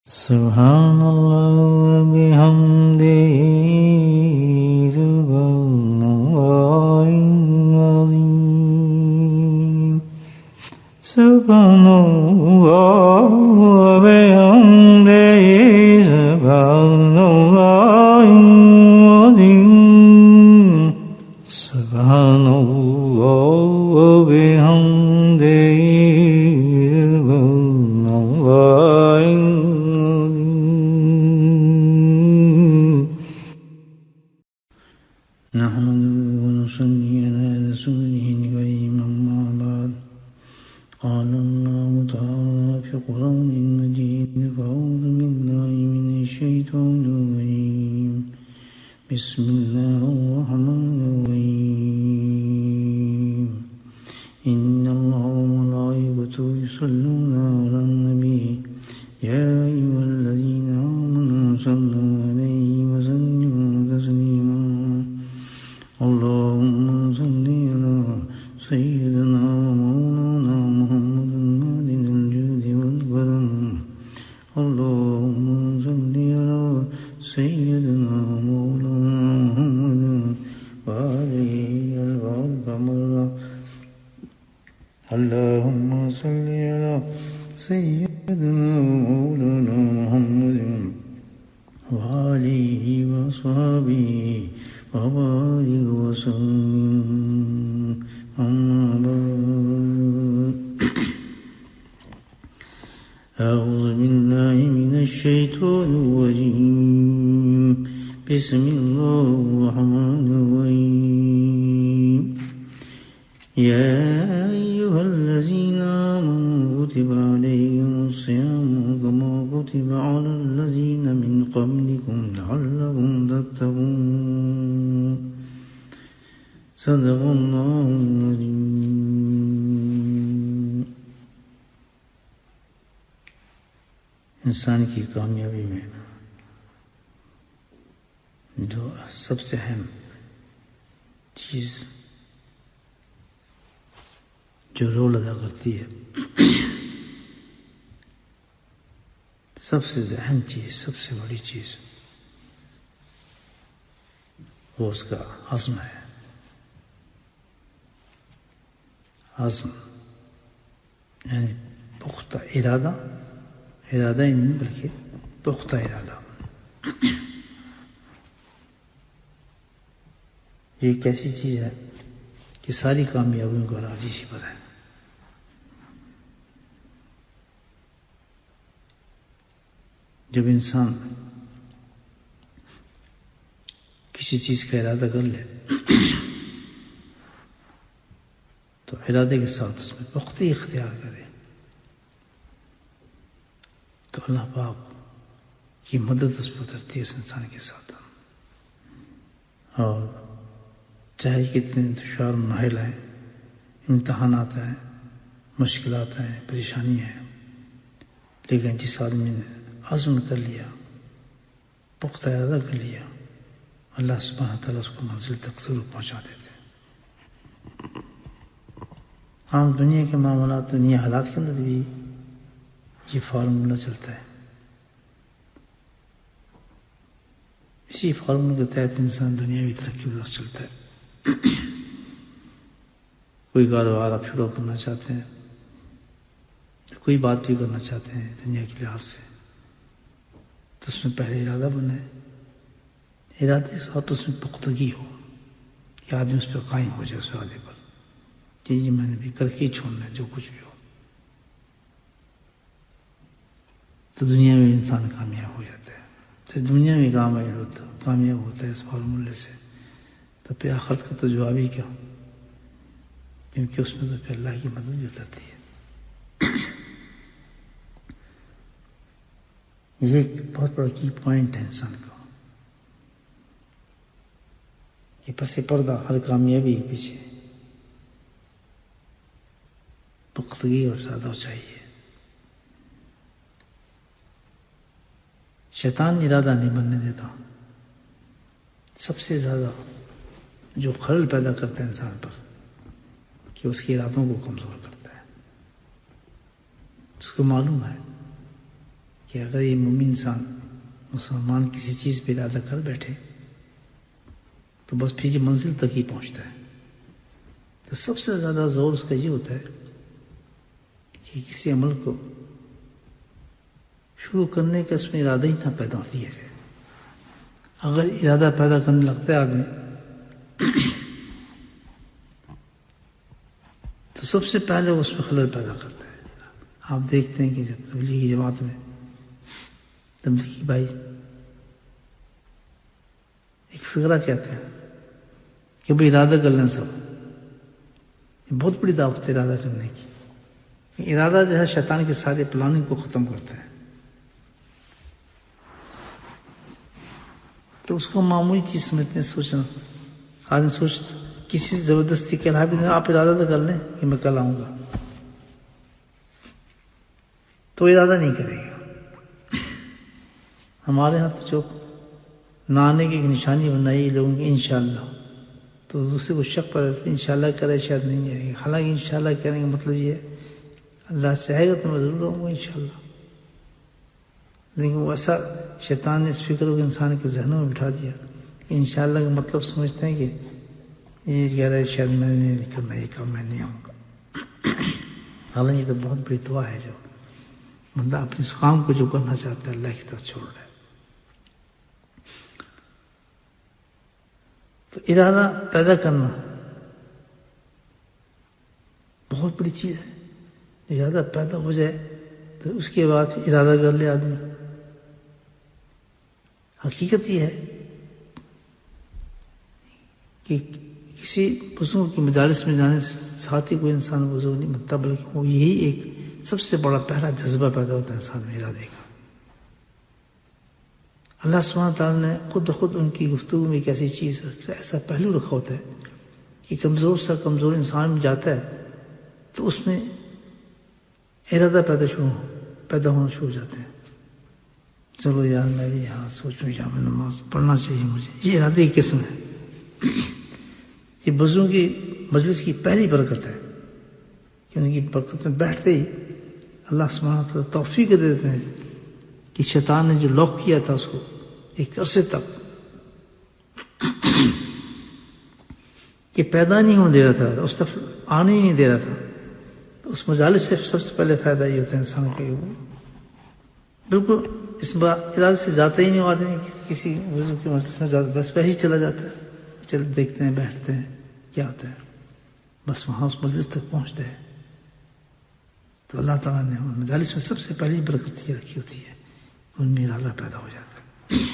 سبحان اللہ وبحمدہ سبحان اللہ العظیم سبحان اللہ وبحمدہ سبحان اللہ العظیم سبحان اللہ وبحمدہ بسم اللہ الرحمن الرحیم ان اللہ وملائکتہ یصلون علی النبی یا ایھا الذین آمنوا صلوا علیہ وسلموا تسلیما اللهم صل علی سیدنا ومولانا محمد معدن الجود والکرم اللهم صل علی سیدنا اللهم صل على سيدنا مولانا محمد وآله وصحبه وبارك وسلم أما بعد أعوذ بالله من الشيطان الرجيم بسم الله الرحمن الرحيم يا أيها الذين آمنوا كتب عليكم الصيام كما كتب على الذين من قبلكم لعلكم تتقون صدق الله العظيم. انسان کی کامیابی میں جو سب سے اہم چیز جو رول ادا کرتی ہے، سب سے اہم چیز، سب سے بڑی چیز، وہ اس کا عزم ہے. عزم یعنی پختہ ارادہ ہی نہیں بلکہ پختہ ارادہ. یہ ایک ایسی چیز ہے کہ ساری کامیابیوں کا راز اسی پر ہے. جب انسان کسی چیز کا ارادہ کر لے تو ارادے کے ساتھ اس میں پختگی اختیار کرے تو اللہ پاک کی مدد اس پہ اترتی ہے اس انسان کے ساتھ. اور چاہے کتنے دشوار مناحل ہیں، امتحانات ہیں، مشکلات ہیں، پریشانی ہیں، لیکن جس آدمی نے عزم کر لیا، پختہ ارادہ کر لیا، اللہ سبحانہ تعالیٰ اس کو منزل تک ضرور پہنچا دیتے. عام دنیا کے معاملات، دنیا حالات کے اندر بھی یہ فارمولہ چلتا ہے. اسی فارمولے کے تحت انسان دنیاوی ترقی کے ساتھ چلتا ہے. کوئی کاروبار آپ شروع کرنا چاہتے ہیں، کوئی بات بھی کرنا چاہتے ہیں دنیا کے لحاظ سے، تو اس میں پہلے ارادہ بنے، ارادے کے ساتھ اس میں پختگی ہو کہ آدمی اس پہ قائم ہو جائے، اس ارادے پر کہ یہ میں نے بھی کر کے چھوڑنا ہے جو کچھ بھی ہو. تو دنیا میں انسان کامیاب ہو جاتا ہے. تو دنیا میں کامیاب ہوتا ہے اس فارمولے سے، تو پھر آخرت کا تو جواب ہی کیا، کیونکہ اس میں تو پھر اللہ کی مدد بھی اترتی ہے. یہ ایک بہت بڑا کی پوائنٹ ہے انسان کا کہ پس پردہ ہر کامیابی کے پیچھے پختگی اور ارادہ چاہیے. شیطان ارادہ نہیں بننے دیتا. سب سے زیادہ جو خلل پیدا کرتا ہے انسان پر کہ اس کے ارادوں کو کمزور کرتا ہے. اس کو معلوم ہے کہ اگر یہ مومن انسان مسلمان کسی چیز پہ ارادہ کر بیٹھے تو بس پھر یہ منزل تک ہی پہنچتا ہے. تو سب سے زیادہ زور اس کا یہ ہوتا ہے کہ کسی عمل کو شروع کرنے کا اس میں ارادہ ہی نہ پیدا ہوتی ہے. اگر ارادہ پیدا کرنے لگتا ہے آدمی تو سب سے پہلے اس میں خلل پیدا کرتا ہے. آپ دیکھتے ہیں کہ جب تبلیغی جماعت میں تبلیغی بھائی ایک فقرہ کہتے ہیں کہ بھئی ارادہ کر لیں سب. یہ بہت بڑی دعوت ہے ارادہ کرنے کی. ارادہ جو ہے شیطان کے سارے پلاننگ کو ختم کرتا ہے. تو اس کو معمولی چیز سمجھتے ہیں. سوچنا آدمی سوچ کسی سے زبردستی کہنا بھی نہیں, آپ ارادہ تو کر لیں کہ میں کل آؤں گا, تو ارادہ نہیں کرے گا. ہمارے ہاں تو جو نہ آنے کی ایک نشانی بنائی لوگوں کی انشاءاللہ, تو دوسرے کو شک پڑ جاتا ہے انشاءاللہ کرے شاید نہیں آئے گا. حالانکہ انشاءاللہ کہنے کا مطلب یہ ہے اللہ چاہے گا تو میں ضرور آؤں گا انشاءاللہ. لیکن وہ ایسا شیطان نے اس فکر کو انسان کے ذہنوں میں بٹھا دیا کہ انشاءاللہ کا مطلب سمجھتے ہیں کہ یہ کہہ رہا ہے شاید میں نہیں کرنا یہ کام, میں نہیں آؤں گا. حالانکہ یہ تو بہت بڑی دعا ہے جو بندہ اپنے اس کام کو جو کرنا چاہتا ہے اللہ کی طرف چھوڑ رہا ہے. تو ارادہ پیدا کرنا بہت بڑی چیز ہے. ارادہ پیدا ہو جائے تو اس کے بعد ارادہ کر لے آدمی. حقیقت یہ ہے کہ کسی بزرگ کی مجالس میں جانے سے ساتھ ہی کوئی انسان بزرگ نہیں بنتا, بلکہ وہ یہی ایک سب سے بڑا پہلا جذبہ پیدا ہوتا ہے انسان میں ارادے کا. اللہ سبحانہ تعالیٰ نے خود ان کی گفتگو میں ایک ایسی چیز ایسا پہلو رکھا ہوتا ہے کہ کمزور سا کمزور انسان میں جاتا ہے تو اس میں ارادہ پیدا ہونا شروع ہو جاتے ہیں. چلو یار میں بھی یہاں سوچوں یا میں نماز پڑھنا چاہیے مجھے. یہ ارادے کی قسم ہے. یہ بزرگوں کی مجلس کی پہلی برکت ہے کہ ان کی برکت میں بیٹھتے ہی اللہ سبحانہ تعالیٰ توفیق دے دیتے ہیں کہ شیطان نے جو لاک کیا تھا اس کو ایک عرصے تک کہ پیدا نہیں ہونے دے رہا تھا, اس طرف آنے ہی نہیں دے رہا تھا. تو اس مجالس سے سب سے پہلے فائدہ یہ ہوتا ہے انسان کا بالکل اس ارادے سے جاتا ہی نہیں ہو آدمی کسی بزرگ کے مجلس میں جاتا, بس وہی چلا جاتا ہے. چل دیکھتے ہیں بیٹھتے ہیں کیا ہوتا ہے, بس وہاں اس مجلس تک پہنچتے ہیں. تو اللہ تعالیٰ نے مجالس میں سب سے پہلی برکت یہ رکھی ہوتی ہے کہ ان میں ارادہ پیدا ہو جاتا ہے.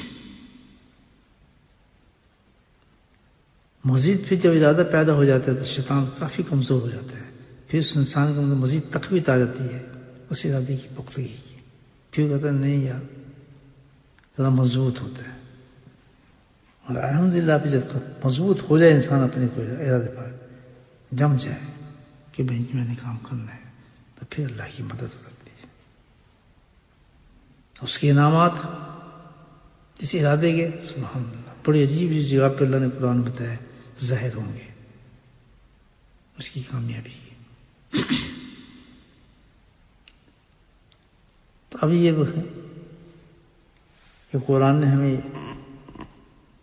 مزید پھر جب ارادہ پیدا ہو جاتا ہے تو شیطان کافی کمزور ہو جاتا ہے. پھر اس انسان کو مزید تقویت آ جاتی ہے اس ارادے کی پختگی کی. پھر کہتا ہے نہیں یار ذرا مضبوط ہوتا ہے. اور الحمدللہ پھر جب مضبوط ہو جائے انسان اپنے کو ارادے پر جم جائے کہ بھائی میں نے کام کرنا ہے, تو پھر اللہ کی مدد ہو جاتی ہے. اس کے انعامات اس ارادے کے سبحان اللہ بڑی عجیب جگہ پہ اللہ نے قرآن بتایا ظاہر ہوں گے اس کی کامیابی کی. تو اب یہ وہ ہے کہ قرآن نے ہمیں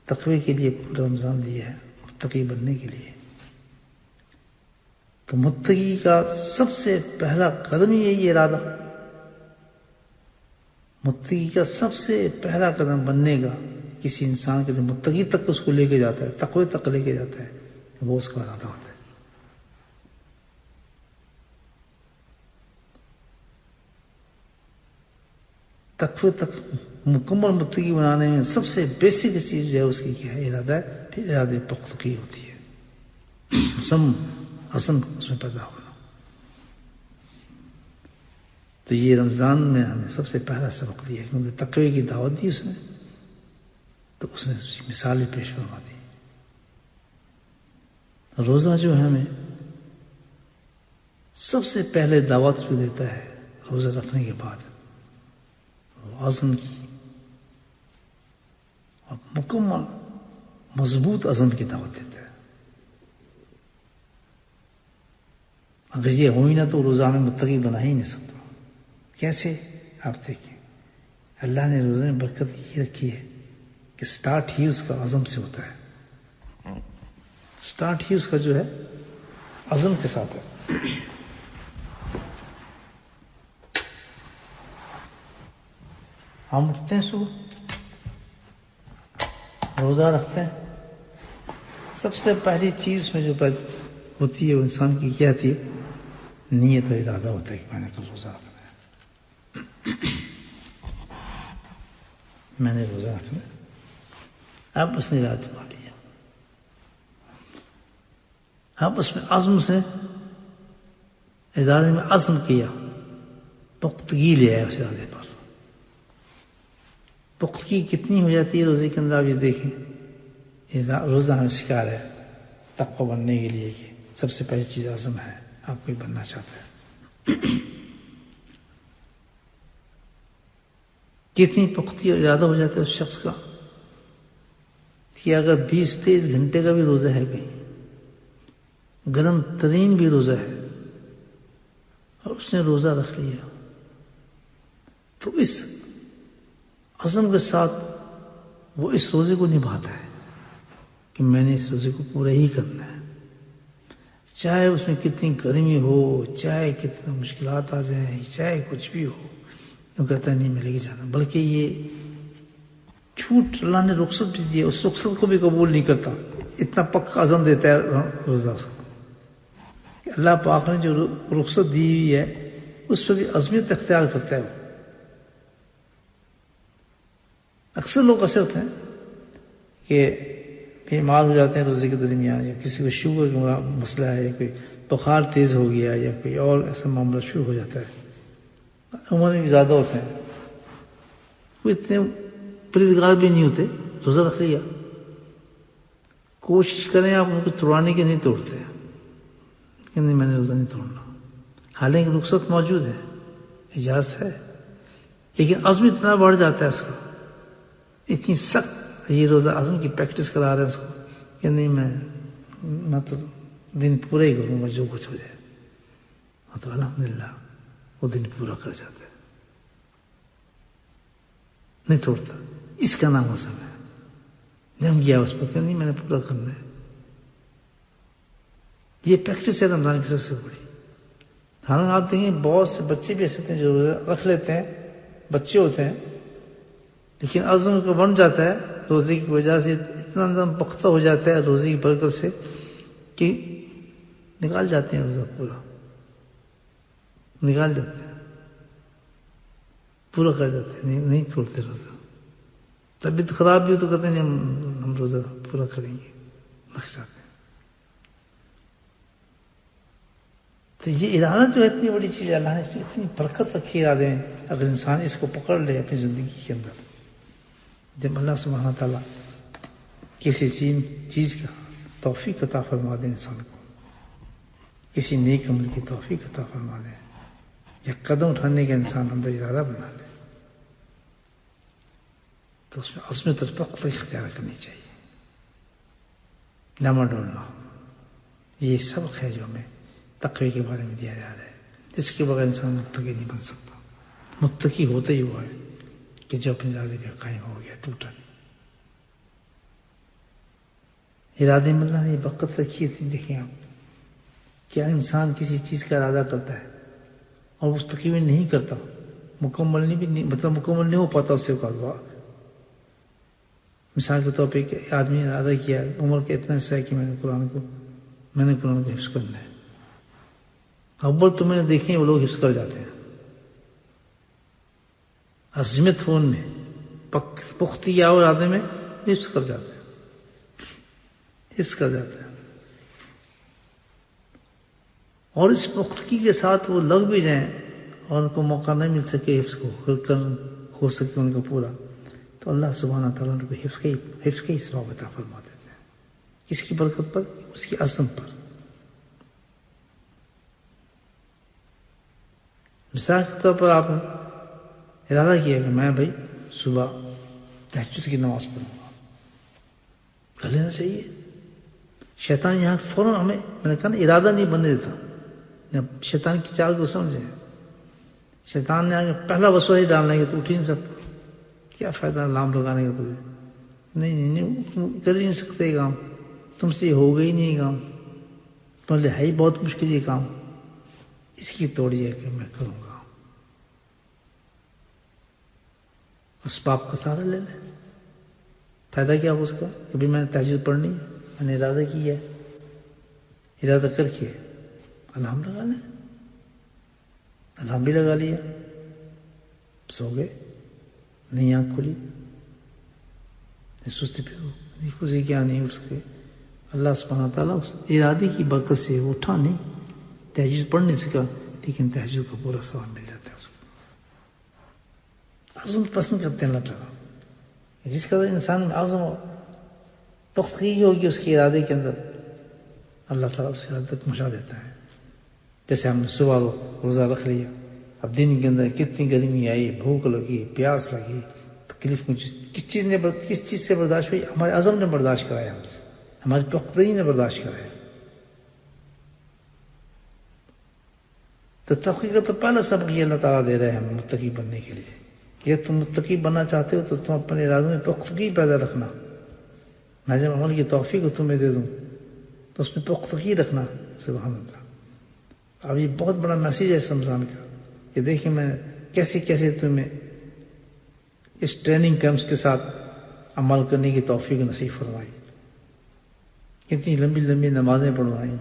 تقوی کے لیے رمضان دیا ہے متقی بننے کے لیے. تو متقی کا سب سے پہلا قدم ہی ہے یہ ارادہ. متقی کا سب سے پہلا قدم بننے کا کسی انسان کے جو متقی تک اس کو لے کے جاتا ہے, تقوی تک لے کے جاتا ہے, وہ اس کا ارادہ ہوتا ہے. تقوی تک مکمل متقی بنانے میں سب سے بیسک چیز جو ہے اس کی کیا ہے, ارادہ ہے. پھر ارادے پختگی ہوتی ہے, عزم اس میں پیدا ہونا. تو یہ رمضان میں ہمیں سب سے پہلا سبق دیا کیونکہ تقوی کی دعوت دی اس نے, تو اس نے مثالیں پیش کروا دی. روزہ جو ہے ہمیں سب سے پہلے دعوت جو دیتا ہے روزہ رکھنے کے بعد وہ عزم کی اور مکمل مضبوط عزم کی دعوت دیتا ہے. اگر یہ ہو ہی نہ تو روزہ میں متقی بنا ہی نہیں سکتا. کیسے آپ دیکھیں اللہ نے روزے میں برکت یہ رکھی ہے کہ سٹارٹ ہی اس کا عزم سے ہوتا ہے. سٹارٹ ہی اس کا جو ہے عزم کے ساتھ ہے. ہم اٹھتے ہیں صبح، روزہ رکھتے ہیں، سب سے پہلی چیز میں جو ہوتی ہے وہ انسان کی کیا ہوتی ہے؟ نیت و ارادہ ہوتا ہے کہ میں نے کل روزہ رکھنا ہے. میں نے روزہ رکھنا ہے. اب اس نے ارادہ مان لیا، اب اس میں عزم سے ارادے میں عزم کیا، پختگی لے آیا اس ارادے پر. پختگی کتنی ہو جاتی ہے روزے کے اندر؟ آپ یہ دیکھیں، روزہ ہمیں شکار ہے تقوی بننے کے لیے کہ سب سے پہلی چیز عزم ہے. آپ کوئی بننا چاہتا ہے، کتنی پختی اور ارادہ ہو جاتا ہے اس شخص کا کہ اگر 20-23 گھنٹے کا بھی روزہ ہے، کہیں گرم ترین بھی روزہ ہے اور اس نے روزہ رکھ لیا، تو اس عزم کے ساتھ وہ اس روزے کو نبھاتا ہے کہ میں نے اس روزے کو پورا ہی کرنا ہے، چاہے اس میں کتنی گرمی ہو، چاہے کتنے مشکلات آ جائیں، چاہے کچھ بھی ہو. وہ کہتا ہے نہیں میں لے کے جانا، بلکہ یہ چھوٹ اللہ نے رخصت بھی دی، اس رخصت کو بھی قبول نہیں کرتا. اتنا پکا عزم دیتا ہے روزہ اس کو کہ اللہ پاک نے جو رخصت دی ہوئی ہے اس پہ بھی عزمیت اختیار کرتا ہے. اکثر لوگ ایسے ہوتے ہیں کہ بیمار ہو جاتے ہیں روزے کے درمیان، یا کسی کو شوگر کا مسئلہ ہے، یا کوئی بخار تیز ہو گیا، یا کوئی اور ایسا معاملہ شروع ہو جاتا ہے، عمر میں بھی زیادہ ہوتے ہیں، وہ اتنے پرہیزگار بھی نہیں ہوتے، روزہ رکھ لیا. کوشش کریں آپ ان کو توڑانے کے، نہیں توڑتے کہ نہیں میں نے روزہ نہیں توڑنا، حالانکہ رخصت موجود ہے، اجازت ہے، لیکن عزم اتنا بڑھ جاتا ہے اس کا، اتنی سخت یہ روزہ عزم کی پریکٹس کرا رہے ہیں اس کو کہ نہیں میں تو دن پورا ہی کروں گا جو کچھ ہو جائے. تو الحمدللہ وہ دن پورا کر جاتا ہے، نہیں توڑتا. اس کا نام عزم ہے. جم گیا اس پر کہ نہیں میں نے پورا کرنا ہے. یہ پریکٹس ہے رمضان کی سب سے بڑی. حالانکہ آپ دیکھیں بہت سے بچے بھی ایسے تھے جو روزہ رکھ لیتے ہیں، بچے ہوتے ہیں، لیکن عزم کو بن جاتا ہے روزے کی وجہ سے، اتنا اندر پختہ ہو جاتا ہے روزے کی برکت سے کہ نکال جاتے ہیں روزہ، پورا نکال جاتے ہیں، پورا کر جاتے ہیں، نہیں چھوڑتے روزہ. طبیعت خراب بھی ہو تو کہتے ہیں ہم روزہ پورا کریں گے، رکھ جاتے ہیں. تو یہ ارادہ جو ہے اتنی بڑی چیز ہے، اللہ نے اس میں اتنی برکت رکھی ارادے میں. اگر انسان اس کو پکڑ لے اپنی زندگی کے اندر، جب اللہ سبحانہ تعالیٰ کسی چیز کا توفیق عطا فرما دے انسان کو، کسی نیک عمل کی توفیق عطا فرما دے، یا قدم اٹھانے کا انسان اندر ارادہ بنا لے، تو اس میں عزمت اور پختہ اختیار کرنی چاہیے، نہ ڈولنا. یہ سبق ہے جو ہمیں تقوی کے بارے میں دیا جا رہا ہے، جس کے بغیر انسان متقی نہیں بن سکتا. متقی ہوتے ہی ہوا ہے کہ جو اپنے ارادے پہ قائم ہو گیا، ٹوٹا نہیں. ارادے میں اللہ نے یہ برکت رکھی تھی. دیکھیں آپ، کیا انسان کسی چیز کا ارادہ کرتا ہے اور مستقی میں نہیں کرتا، مکمل نہیں ہو پاتا اس سے ہوا. مثال کے طور پہ ایک آدمی نے ارادہ کیا عمر کا اتنا حصہ ہے کہ میں نے قرآن کو حفظ کرنا ہے. اول تو میں نے دیکھے وہ لوگ حفظ کر جاتے ہیں، عزمت ہو ان میں، پختگی اور ارادے میں حفظ کر جاتے ہیں. اور اس پختگی کے ساتھ وہ لگ بھی جائیں اور ان کو موقع نہیں مل سکے حفظ کو ہو سکے ان کا پورا، تو اللہ سبحانہ تعالیٰ ان کو حفظ کا ہی ثواب عطا فرما دیتے ہیں. کس کی برکت پر؟ اس کی عزم پر. مثال کے طور پر آپ نے ارادہ کیا کہ میں بھائی صبح تہجد کی نماز پڑھوں گا، کر لینا چاہیے. شیطان یہاں فوراً میں نے کہا نا ارادہ نہیں بننے دیتا. شیطان کی چال کو سمجھیں، شیطان نے آگے پہلا وسوسہ ہی ڈالنا ہے کہ تو اٹھ ہی نہیں سکتا، کیا فائدہ الارم لگانے کا تجھے؟ نہیں کر ہی نہیں سکتے یہ کام، تم سے ہو گئی نہیں یہ کام، تمہارے لیے ہے ہی بہت مشکل یہ کام، اس کی توڑیے کہ میں کروں گا۔ اس باپ کا سہارا لے لیں، فائدہ کیا ہو اس کا؟ کبھی میں نے تہجد پڑھنی ہے، میں نے ارادہ کیا ہے، ارادہ کر کے الارم لگا لیں، الارم بھی لگا لیا، سو گئے، نہیں آنکھ کھلی، سستی پھر خوشی کیا نہیں اٹھ کے اللہ سبحانہ تعالیٰ اس ارادے کی برکت سے اٹھا نہیں، تہجد پڑھ نہیں سکا، لیکن تہجد کا پورا ثواب مل جاتا ہے اس کو۔ عزم پسند کرتے ہیں اللہ تعالیٰ، جس کا انسان میں عزم و پختگی ہوگی اس کے ارادے کے اندر، اللہ تعالیٰ اس ارادے تک پہنچا دیتا ہے۔ جیسے ہم نے صبح روزہ رکھ لیا، اب دن کے اندر کتنی گرمی آئی، بھوک لگی، پیاس لگی، تکلیف کس چیز سے برداشت ہوئی؟ ہمارے عزم نے برداشت کرایا، ہم سے ہماری پختگی نے برداشت کرایا۔ تو تقوی کا تو پہلا سبق یہ اللہ تعالیٰ دے رہے ہیں ہمیں متقی بننے کے لیے، کہ تم متقی بننا چاہتے ہو تو تم اپنے ارادوں میں پختگی پیدا رکھنا، میں جب عمل کی توفیق کو تمہیں دے دوں تو اس میں پختگی رکھنا۔ سبحان اللہ۔ اب یہ بہت بڑا میسیج ہے اس رمضان کا، کہ دیکھیں میں کیسے کیسے تمہیں اس ٹریننگ کیمپس کے ساتھ عمل کرنے کی توفیق نصیب فرمائی، کتنی لمبی لمبی نمازیں پڑھوائیں،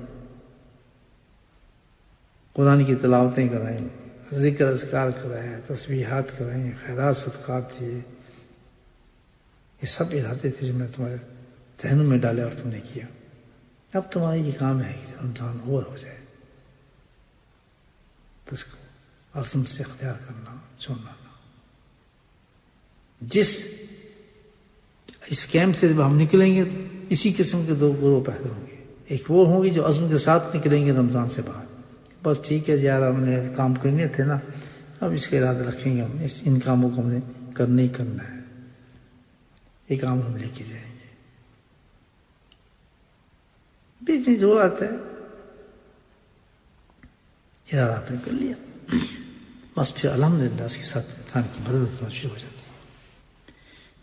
قرآن کی تلاوتیں کرائیں، ذکر اذکار کرایا، تسبیحات کرائیں، خیرات صدقات دیے، یہ سب ارادے تھے جو میں تمہارے ذہنوں میں ڈالے اور تم نے کیا۔ اب تمہارا یہ کام ہے کہ رمضان اور ہو جائے تو اس کو عزم سے اختیار کرنا، چھوڑنا۔ اس کیمپ سے جب ہم نکلیں گے تو اسی قسم کے دو گروہ پیدا ہوں گے، ایک وہ ہوں گے جو عزم کے ساتھ نکلیں گے رمضان سے باہر، بس ٹھیک ہے یار ہم نے کام کرنے تھے نا، اب اس کے ارادہ رکھیں گے، ہم ان کاموں کو ہم نے کرنا ہی کرنا ہے، یہ کام ہم لے کے جائیں گے۔ بیچ میں جو آتا ہے ارادہ آپ نے کر لیا، بس پھر الحمدللہ اس کے ساتھ انسان کی مدد ہونا شروع ہو جاتی ہے۔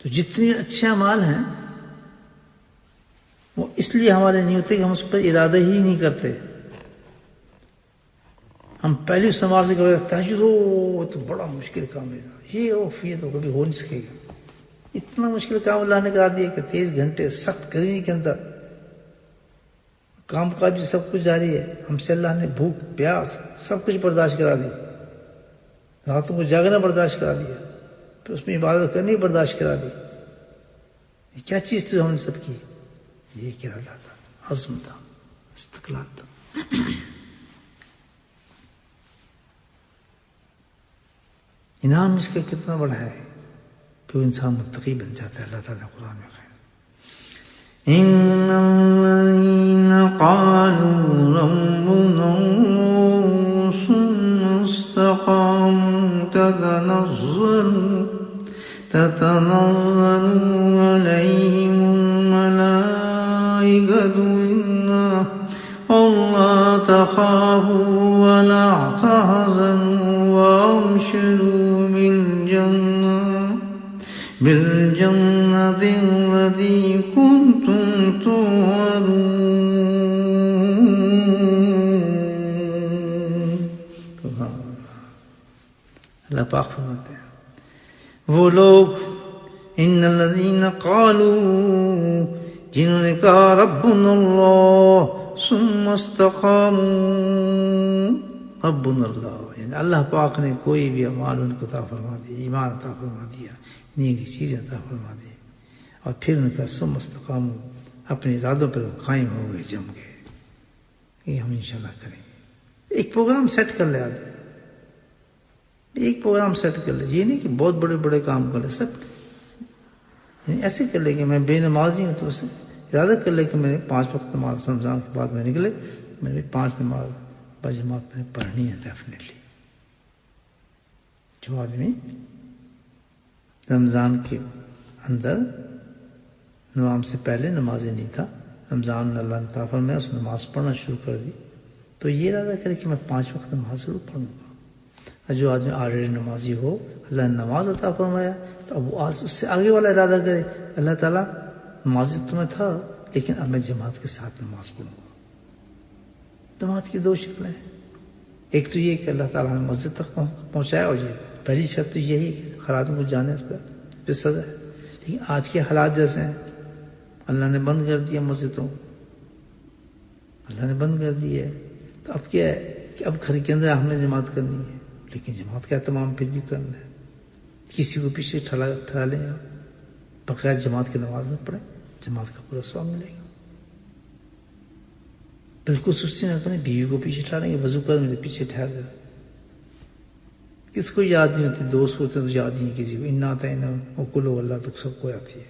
تو جتنے اچھے اعمال ہیں وہ اس لیے ہمارے نہیں ہوتے کہ ہم اس پر ارادہ ہی نہیں کرتے۔ ہم پہلی سماج سے کہتے ہیں تہجد ہو تو بڑا مشکل کام ہے، یہ تو کبھی ہو نہیں سکے گا، اتنا مشکل کام اللہ نے کرا دیا کہ 23 گھنٹے سخت گرمی کے اندر کام کاج سب کچھ جاری ہے، ہم سے اللہ نے بھوک پیاس سب کچھ برداشت کرا دی، راتوں کو جاگنا برداشت کرا دیا، پھر اس میں عبادت کرنی برداشت کرا دی۔ یہ کیا چیز تھی ہم نے سب کی؟ یہ ارادہ تھا، عزم تھا، استقلال تھا۔ انعام اس کا کتنا بڑا ہے کہ وہ انسان متقی بن جاتا ہے۔ اللہ تعالیٰ نے قرآن میں خیر إن الذين قالوا ربنا الله ثم استقاموا تتنزل عليهم الملائكة ألا تخافوا ولا تحزنوا وأبشروا بالجنة التي كنتم توعدون۔ اللہ پاک فرماتے ہیں وہ لوگ ان الذین قالوا جنہوں نے کہا ربنا اللہ ثم استقاموا، ربنا اللہ یعنی اللہ پاک نے کوئی بھی اعمال ان کو عطا فرما دیا، ایمان عطا فرما دیا، نیکی چیزیں عطا فرما دی، اور پھر ان کا ثم استقاموا اپنے ارادوں پر قائم ہو گئے، جم گئے، یہ ہم انشاءاللہ کریں گے۔ ایک پروگرام سیٹ کر لے آدمی، ایک پروگرام سیٹ کر لے، یہ نہیں کہ بہت بڑے بڑے کام کر لے، سب یعنی ایسے کر لے کہ میں بے نمازی ہوں تو اسے ارادہ کر لے کہ میں نے 5 وقت نماز رمضان کے بعد میں نکلے، میں نے 5 نماز بجماعت میں پڑھنی ہے ڈیفینیٹلی۔ جو آدمی رمضان کے اندر نماز سے پہلے نمازیں نہیں تھا، رمضان میں اللہ نے عطا فرمایا اس نماز پڑھنا شروع کر دی، تو یہ ارادہ کرے کہ میں 5 وقت نماز ضرور پڑھوں گا۔ جو آدمی آلریڈی نمازی ہو، اللہ نے نماز عطا فرمایا، تو اب وہ اس سے آگے والا ارادہ کرے، اللہ تعالیٰ نمازی تو میں تھا لیکن اب میں جماعت کے ساتھ نماز پڑھوں گا۔ جماعت کی دو شکلیں ہیں، ایک تو یہ کہ اللہ تعالیٰ نے مسجد تک پہنچایا، اور یہ پہلی شرط تو یہی کہ حالات کو جانے اس پہ سزا ہے۔ لیکن آج کے حالات جیسے ہیں، اللہ نے بند کر دیا مسجدوں، اللہ نے بند کر دی ہے، تو اب کیا ہے کہ اب گھر کے اندر ہم نے جماعت کرنی ہے، لیکن جماعت کا اہتمام پھر بھی کرنا ہے۔ کسی کو پیچھے ٹھہرا لیں آپ، بغیر جماعت کی نماز میں پڑھیں، جماعت کا پورا ثواب ملے گا۔ بالکل سستی نہ کریں، بیوی کو پیچھے ٹھہریں گے، وضو کر میرے پیچھے ٹھہر جائے، کس کو یاد نہیں ہوتی، دوست ہوتے تو یاد نہیں کسی کو، انا اطعنا وکلوا، اللہ تو سب کو آتی ہے۔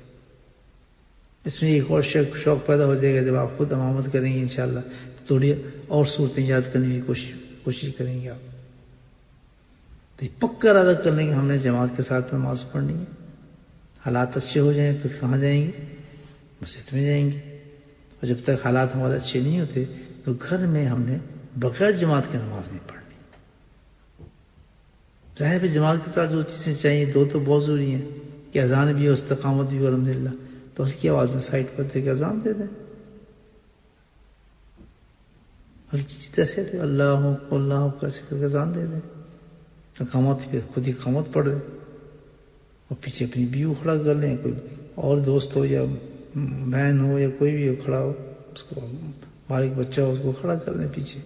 اس میں ایک اور شوق پیدا ہو جائے گا، جب آپ خود امامت کریں گے انشاءاللہ، تھوڑی اور صورتیں یاد کرنے کی کوشش کریں گے آپ، تو پکا ارادہ کر لیں گے ہم نے جماعت کے ساتھ نماز پڑھنی ہے۔ حالات اچھے ہو جائیں تو کہاں جائیں گے؟ مسجد میں جائیں گے، اور جب تک حالات ہمارے اچھے نہیں ہوتے تو گھر میں ہم نے بغیر جماعت کی نماز نہیں پڑھنی۔ ظاہر ہے جماعت کے ساتھ جو چیزیں چاہیے، دو تو بہت ضروری ہیں کہ اذان بھی ہو، استقامت بھی ہو، الحمدللہ، تو ہلکی آواز میں سائڈ پر دے کے اذان دے دیں، ہلکی چیز ایسے دے، اللہ اللہ کیسے کر کے اذان دے دیں، اقامت پھر خود ہی اقامت پڑھ دیں، اور پیچھے اپنی بیوی کھڑا کر لیں، کوئی اور دوست ہو یا بہن ہو یا کوئی بھی ہو کھڑا ہو، اس کو بالغ بچہ ہو اس کو کھڑا کر لیں پیچھے۔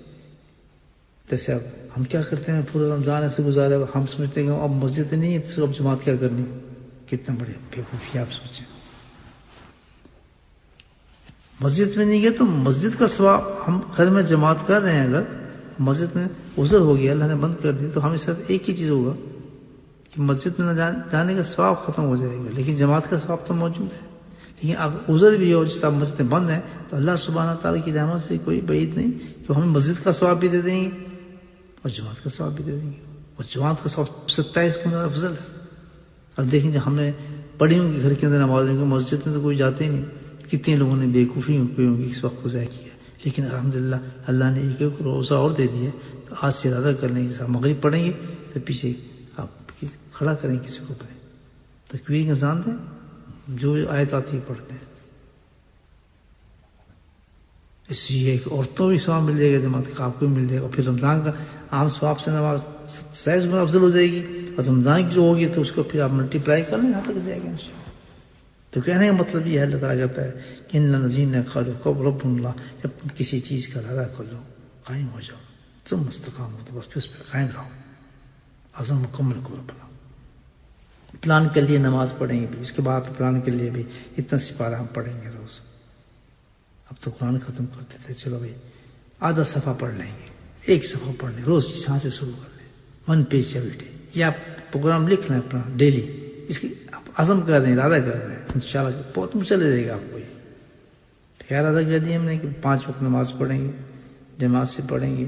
جیسے اب ہم کیا کرتے ہیں، پورا رمضان ایسے گزارا، ہم سمجھتے ہیں کہ اب مسجد نہیں ہے تو اب جماعت کیا کرنی، کتنا بڑے بیوقوفی آپ سوچیں۔ مسجد میں نہیں گئے تو مسجد کا ثواب، ہم گھر میں جماعت کر رہے ہیں، اگر مسجد میں عذر ہو گیا، اللہ نے بند کر دی، تو ہمیں صرف ایک ہی چیز ہوگا کہ مسجد میں نہ جانے کا ثواب ختم ہو جائے گا، لیکن جماعت کا ثواب تو موجود ہے۔ لیکن اگر عذر بھی ہو، جس طرح مسجدیں بند ہیں، تو اللہ سبحانہ تعالیٰ کی رحمت سے کوئی بعید نہیں کہ ہمیں مسجد کا ثواب بھی دے دیں گے اور جماعت کا ثواب بھی دے دیں گے، اور جماعت کا ثواب 27 گنا افضل ہے۔ اب دیکھیں جب ہم نے پڑھی ہوں کہ گھر کے اندر نماز ہوں، مسجد میں تو کوئی جاتے ہی نہیں، کتنے لوگوں نے بےوقوفی ہوں کہ اس وقت کو ضائع کیا، لیکن الحمدللہ اللہ نے ایک روزہ اور دے دیا، تو آج سے ارادہ کر لیں کہ مغرب پڑھیں گے تو پیچھے آپ کھڑا کریں، کسی کو پڑھیں، تکبیر کا اذان دیں، جو آیت آتی ہے پڑھتے ہیں، اس لیے کہ عورتوں بھی ثواب مل جائے گا، جماعت کا آپ کو بھی مل جائے گا، اور پھر رمضان کا عام ثواب سے نماز 27 گنا افضل ہو جائے گی، اور رمضان کی جو ہوگی تو اس کو پھر آپ ملٹی پلائی کر لیں، یہاں تک جائے گا انشاءاللہ۔ تو کہنے کا مطلب یہ ہے، اللہ تعالیٰ کہتا ہے کہ ان الذین قالوا ربنا اللہ، جب تم کسی چیز کا ارادہ کر لو، قائم ہو جاؤ، ثم استقاموا، تو بس پھر اس پہ قائم رہو، عزم مکمل کرو اپنا۔ پلان کے لیے نماز پڑھیں گے، اس کے بعد پلان کے لیے بھی اتنا سپارہ ہم پڑھیں گے روز۔ اب تو قرآن ختم کرتے تھے، چلو بھائی آدھا صفحہ پڑھ لیں گے، ایک صفحہ پڑھ لیں، روز جہاں سے شروع کر لیں، 1 پیج ایوری ڈے، یا پروگرام لکھ لیں اپنا ڈیلی، اس کی آپ عزم کر دیں، ارادہ کر دیں، انشاءاللہ بہت چلے جائے گا آپ کو۔ یہ ارادہ کر دیا ہم نے کہ 5 وقت نماز پڑھیں گے، جماعت سے پڑھیں گے،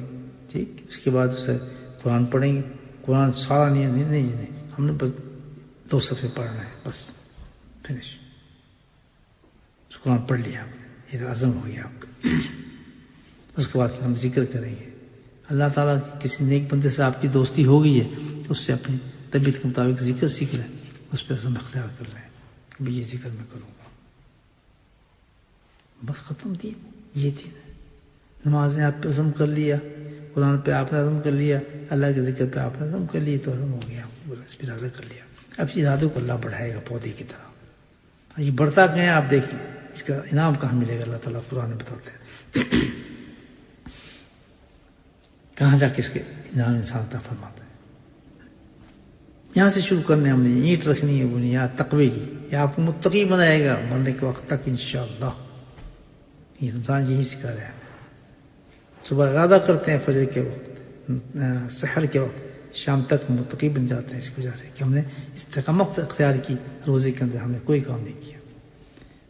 ٹھیک، اس کے بعد اسے قرآن پڑھیں گے، قرآن سارا نہیں، ہم نے بس 2 صفحے پڑھنا ہے، بس فنش، قرآن پڑھ لیا آپ نے، یہ عزم ہو گیا آپ کا۔ اس کے بعد پھر ہم ذکر کریں گے، اللہ تعالیٰ کسی نیک بندے سے آپ کی دوستی ہو گئی ہے تو اس سے اپنی طبیعت کے مطابق ذکر سیکھ لیں، اس پہ عزم اختیار کر لیں کہ یہ ذکر میں کروں گا، بس ختم دین، یہ دین ہے۔ نمازیں آپ پہ عزم کر لیا، قرآن پہ آپ نے عزم کر لیا، اللہ کے ذکر پہ آپ نے عزم کر لیا، تو عزم ہو گیا، اس پہ ارادہ کر لیا۔ اب اس ارادے کو اللہ بڑھائے گا پودے کی طرح، یہ بڑھتا گیا، آپ دیکھیں اس کا انعام کہاں ملے گا، اللہ تعالیٰ قرآن میں بتاتے ہیں کہاں جا کے اس کے انعام انسان عطا فرماتا ہے۔ یہاں سے شروع کرنے ہم نے اینٹ رکھنی ہے بنیاد تقوی کی، یہ آپ کو متقی بنائے گا مرنے کے وقت تک انشاءاللہ۔ یہ رمضان یہی سکھا رہا ہے، صبح ارادہ کرتے ہیں فجر کے وقت، سحر کے وقت، شام تک متقی بن جاتے ہیں، اس کی وجہ سے کہ ہم نے استقامت اختیار کی، روزے کے اندر ہم نے کوئی کام نہیں کیا۔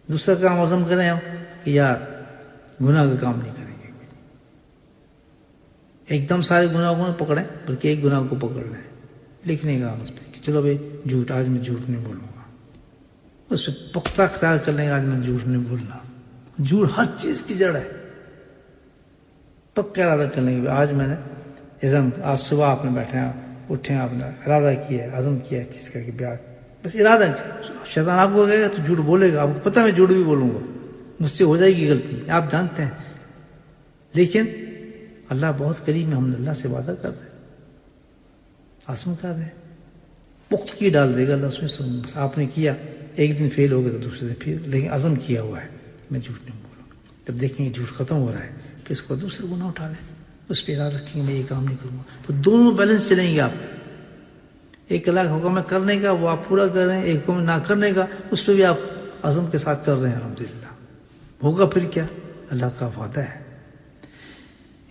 دوسرا کام عزم کریں ہم کہ یار گناہ کا کام نہیں کریں گے، ایک دم سارے گناہ کو نہ پکڑیں بلکہ ایک گناہ کو پکڑ لیں، لکھنے کا اس پہ کہ چلو بھائی جھوٹ، آج میں جھوٹ نہیں بولوں گا، اس پہ پختہ اختیار کر لیں گے، آج میں جھوٹ نہیں بولنا۔ جھوٹ ہر چیز کی جڑ ہے، پکا ارادہ کر لیں گے آج میں نے عزم، آج صبح آپ نے بیٹھے ہیں اٹھیں، آپ نے ارادہ کیا، عزم کیا اس چیز کا کہ بیاہ، بس ارادہ کیا. شیطان آپ کو کہے گا تو جھوٹ بولے گا، آپ کو پتہ میں جھوٹ بھی بولوں گا، مجھ سے ہو جائے گی غلطی، آپ جانتے ہیں. لیکن اللہ بہت کریم ہے، ہم نے اللہ سے وعدہ کر رہے ہیں، عزم کر رہے ہیں، پختگی ڈال دے گا اللہ اس میں. بس آپ نے کیا، ایک دن فیل ہو گیا تو دوسرے دن پھر، لیکن عزم کیا ہوا ہے میں جھوٹ نہیں بولوں. جب دیکھیں گے جھوٹ ختم ہو رہا ہے پھر اس کو دوسرے گناہ اٹھا لیں، اس پہ ارادہ رکھیں گے میں یہ کام نہیں کروں گا. تو دونوں بیلنس چلیں گے. آپ ایک الگ حکم کرنے کا وہ آپ پورا کر رہے ہیں، ایک حکم نہ کرنے کا اس پہ بھی آپ عزم کے ساتھ چل رہے ہیں. الحمدللہ ہوگا پھر کیا، اللہ کا وعدہ ہے.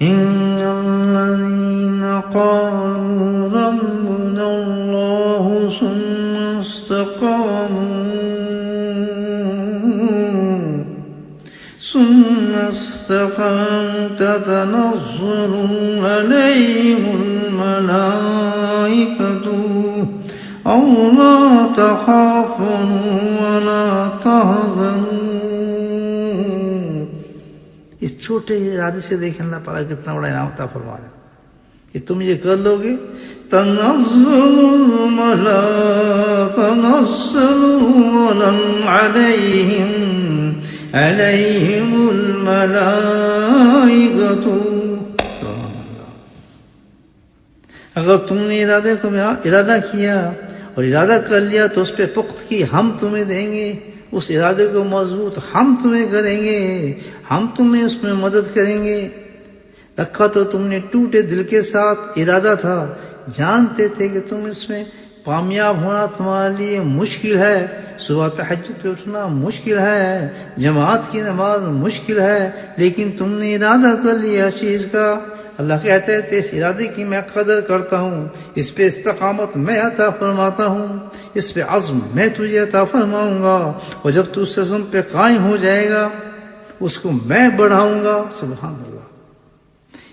إن الذين قالوا ربنا الله ثم استقاموا تتنزل عليهم الملائكة ألا تخافوا ولا تحزنوا. اس چھوٹے ارادے سے دیکھیں اللہ تعالیٰ کتنا بڑا انعام عطا فرما رہا ہے کہ تم یہ کر لو گے. تنزل عليهم الملائكة. اگر تم نے ارادہ کیا اور ارادہ کر لیا تو اس پہ پختگی ہم تمہیں دیں گے، اس ارادے کو مضبوط ہم تمہیں کریں گے، ہم تمہیں اس میں مدد کریں گے. رکھا تو تم نے ٹوٹے دل کے ساتھ ارادہ تھا، جانتے تھے کہ تم اس میں کامیاب ہونا تمہارے لیے مشکل ہے، صبح تہجد پہ اٹھنا مشکل ہے، جماعت کی نماز مشکل ہے، لیکن تم نے ارادہ کر لیا چیز کا. اللہ کہتے ہیں اس ارادے کی میں قدر کرتا ہوں، اس پہ استقامت میں عطا فرماتا ہوں، اس پہ عزم میں تجھے عطا فرماؤں گا، اور جب تو اس عزم پہ قائم ہو جائے گا اس کو میں بڑھاؤں گا. سبحان اللہ،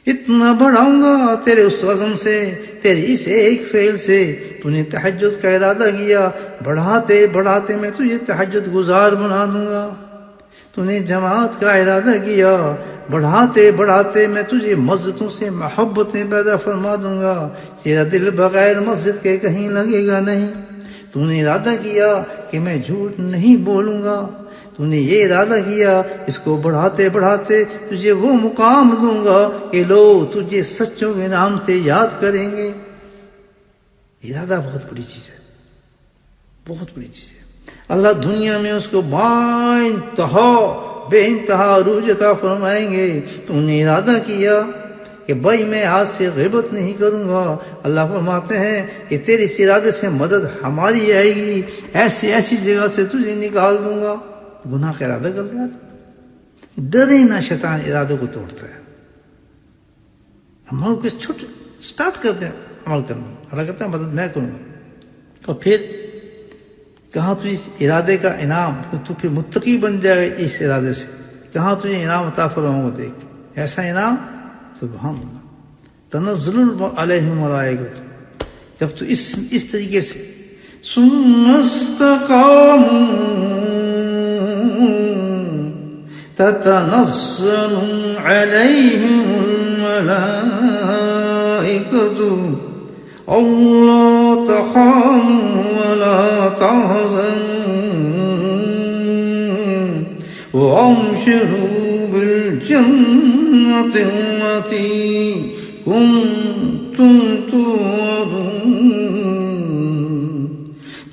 اتنا بڑھاؤں گا تیرے اس عزم سے، تیرے اس ایک فعل سے. تو نے تہجد کا ارادہ کیا، بڑھاتے بڑھاتے میں تجھے تہجد گزار بنا دوں گا. تو نے جماعت کا ارادہ کیا، بڑھاتے بڑھاتے میں تجھے مسجدوں سے محبتیں پیدا فرما دوں گا، تیرا دل بغیر مسجد کے کہیں لگے گا نہیں. تو نے ارادہ کیا کہ میں جھوٹ نہیں بولوں گا، تو نے یہ ارادہ کیا اس کو بڑھاتے بڑھاتے تجھے وہ مقام دوں گا کہ لوگ تجھے سچوں کے نام سے یاد کریں گے. ارادہ بہت بڑی چیز ہے، بہت بڑی چیز ہے. اللہ دنیا میں اس کو بے انتہا عروج عطا فرمائیں گے. تو نے ارادہ کیا کہ بھائی میں آج سے غیبت نہیں کروں گا، اللہ فرماتے ہیں کہ تیرے اس ارادے سے مدد ہماری آئے گی، ایسی ایسی جگہ سے تجھے نکال دوں گا. گناہ کا ارادہ کر لیا، ڈرے نہ، شیطان ارادے کو توڑتا ہے. عمل کو چھوٹے سٹارٹ کرتے ہیں عمل کرنا، اللہ کہتا ہے مدد میں کروں گا. اور پھر کہاں تجھے اس ارادے کا انعام، تو پھر متقی بن جائے گا اس ارادے سے، کہاں تجھے انعام عطا فرماؤں گا. دیکھ ایسا انعام، سبحان اللہ. تنزل علیہم الملائکۃ، جب تو اس طریقے سے ثم استقاموا تتنزل عليهم الملائكة ألا تخافوا ولا تحزنوا وأبشروا بالجنة التي كنتم توعدون.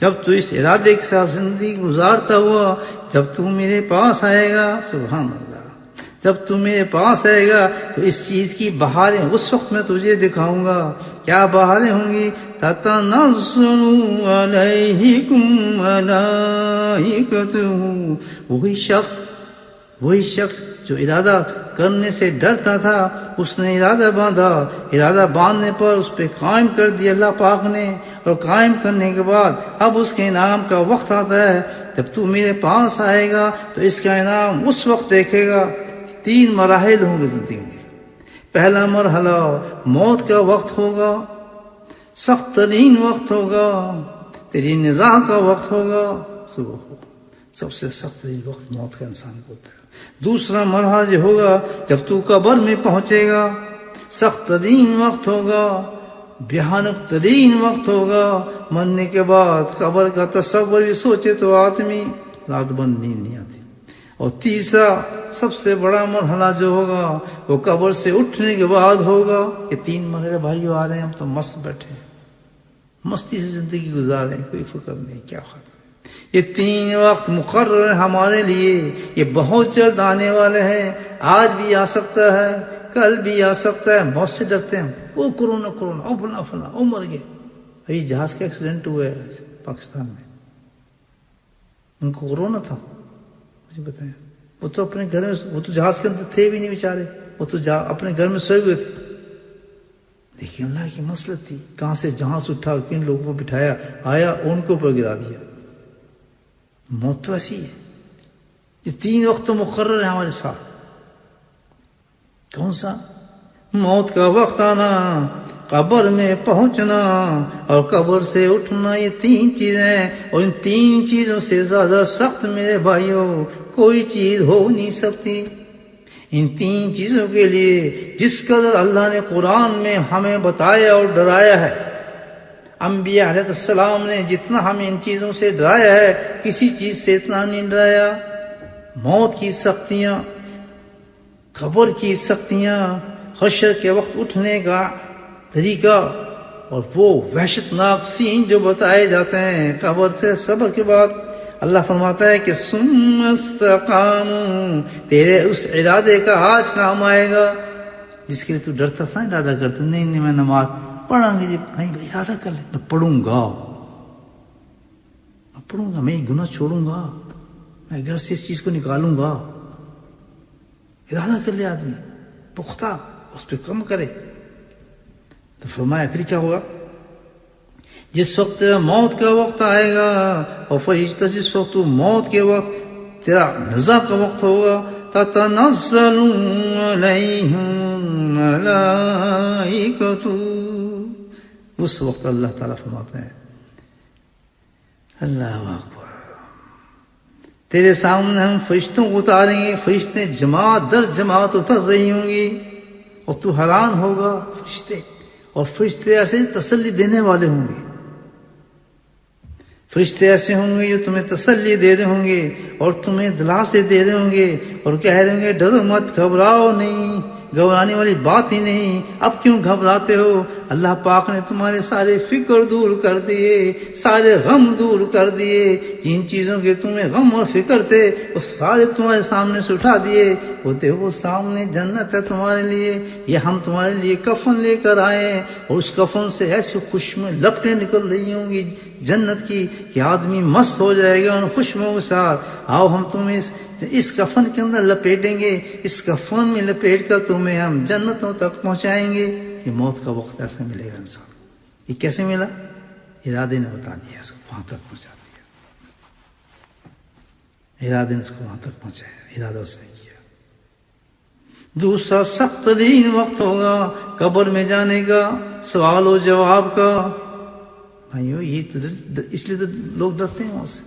جب تو اس ارادے کے ساتھ زندگی گزارتا ہوا، جب تو میرے پاس آئے گا، سبحان اللہ، جب تو میرے پاس آئے گا تو اس چیز کی بہاریں اس وقت میں تجھے دکھاؤں گا. کیا بہاریں ہوں گی؟ تتنزل علیکم ملائکتہ. وہی شخص جو ارادہ کرنے سے ڈرتا تھا، اس نے ارادہ باندھا، ارادہ باندھنے پر اس پہ قائم کر دیا اللہ پاک نے، اور قائم کرنے کے بعد اب اس کے انعام کا وقت آتا ہے. جب تو میرے پاس آئے گا تو اس کا انعام اس وقت دیکھے گا. 3 مراحل ہوں گے زندگی میں. پہلا مرحلہ موت کا وقت ہوگا، سخت ترین وقت ہوگا، تیری نزاع کا وقت ہوگا. سب سے سخت ترین وقت موت کا انسان کو ہوتا ہے. دوسرا مرحلہ جو ہوگا جب تو قبر میں پہنچے گا، سخت ترین وقت ہوگا، بھیانک ترین وقت ہوگا. مرنے کے بعد قبر کا تصور بھی سوچے تو آدمی رات بھر نیند نہیں آتی. اور تیسرا سب سے بڑا مرحلہ جو ہوگا وہ قبر سے اٹھنے کے بعد ہوگا. یہ 3 مرحلے بھائیو آ رہے ہیں، ہم تو مست بیٹھے ہیں، مستی سے زندگی گزاریں، کوئی فکر نہیں، کیا خطر. یہ 3 وقت مقرر ہمارے لیے، یہ بہت جلد آنے والے ہیں. آج بھی آ سکتا ہے، کل بھی آ سکتا ہے. موت سے ڈرتے ہیں، وہ کرونا کرونا، او فلاں فلاں، او مر گئے. ابھی جہاز کا ایکسیڈنٹ ہوا ہے پاکستان میں، ان کو کرونا تھا، مجھے بتائیں. وہ تو اپنے گھر میں، وہ تو جہاز کے اندر تھے بھی نہیں بیچارے، وہ تو اپنے گھر میں سوئے ہوئے تھے. لیکن اللہ کی مصلحت تھی، کہاں سے جہاز اٹھا، کن لوگوں کو بٹھایا، آیا ان کو اوپر گرا دیا. موت تو ایسی ہے. یہ 3 وقت تو مقرر ہے ہمارے ساتھ. کون سا؟ موت کا وقت آنا، قبر میں پہنچنا اور قبر سے اٹھنا. یہ 3 چیزیں، اور ان 3 چیزوں سے زیادہ سخت میرے بھائیوں کوئی چیز ہو نہیں سکتی. ان 3 چیزوں کے لیے جس قدر اللہ نے قرآن میں ہمیں بتایا اور ڈرایا ہے، انبیاء علیہ السلام نے جتنا ہمیں ان چیزوں سے ڈرایا ہے، کسی چیز سے اتنا نہیں ڈرایا. موت کی سختیاں، قبر کی سختیاں، حشر کے وقت اٹھنے کا طریقہ، اور وہ وحشت ناک سین جو بتائے جاتے ہیں قبر سے صبر کے بعد. اللہ فرماتا ہے کہ ثم استقاموا، تیرے اس ارادے کا آج کام آئے گا جس کے لیے تو ڈرتا تھا. ارادہ کرتا نہیں میں نماز پڑھوں گی، نہیں ارادہ کر لے، میں پڑھوں گا، میں یہ گناہ چھوڑوں گا، میں گھر سے اس چیز کو نکالوں گا. ارادہ کر لے آدمی پختہ، اس پہ کم کرے. تو فرمایا پھر کیا ہوگا؟ جس وقت تیرا موت کا وقت آئے گا، اور فرشتہ جس وقت تو موت کے وقت تیرا نزا کا وقت ہوگا، تتنزل علیہم ملائکۃ، اس وقت اللہ تعالیٰ فرماتے ہیں اللہ اکبر، تیرے سامنے ہم فرشتوں کو اتاریں گے. فرشتے جماعت در جماعت اتر رہی ہوں گی اور تو حیران ہوگا. فرشتے، اور فرشتے ایسے تسلی دینے والے ہوں گے. فرشتے ایسے ہوں گے جو تمہیں تسلی دے رہے ہوں گے اور تمہیں دلاسے دے رہے ہوں گے اور کہہ رہے ہوں گے ڈرو مت، گھبراؤ نہیں، گھبرانے والی بات ہی نہیں. اب کیوں گھبراتے ہو؟ اللہ پاک نے تمہارے سارے فکر دور کر دیے، سارے غم دور کر دیے. جن چیزوں کے تمہیں غم اور فکر تھے وہ سارے تمہارے سامنے سے اٹھا دیے. وہ دیکھو سامنے جنت ہے تمہارے لیے، یہ ہم تمہارے لیے کفن لے کر آئے ہیں، اور اس کفن سے ایسی خوشبو لپٹیں نکل رہی ہوں گی جنت کی کہ آدمی مست ہو جائے گا ان خوشبوؤں کے ساتھ. آؤ ہم تمہیں اس کفن کے اندر لپیٹیں گے، اس کفن میں لپیٹ کر تمہیں ہم جنتوں تک پہنچائیں گے. یہ موت کا وقت ایسا ملے گا انسان. یہ کیسے ملا؟ ارادے نے بتا دیا، اس کو وہاں تک پہنچا دیا. ارادے نے اس کو وہاں تک پہنچایا، ارادہ اس نے کیا. دوسرا سخت ترین وقت ہوگا قبر میں جانے کا، سوال و جواب کا. بھائیو یہ تو اس لیے تو لوگ ڈرتے ہیں وہاں سے.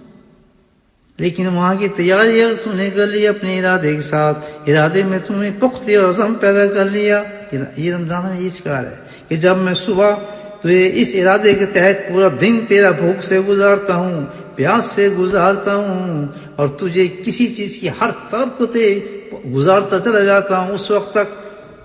لیکن وہاں کی تیاری اگر تم نے کر لی اپنے ارادے کے ساتھ، ارادے میں تمہیں پختہ اور عزم پیدا کر لیا. یہ رمضان میں یہ شکار ہے کہ جب میں صبح تجھے اس ارادے کے تحت پورا دن تیرا بھوک سے گزارتا ہوں، پیاس سے گزارتا ہوں، اور تجھے کسی چیز کی ہر طرف کو گزارتا چلا جاتا ہوں اس وقت تک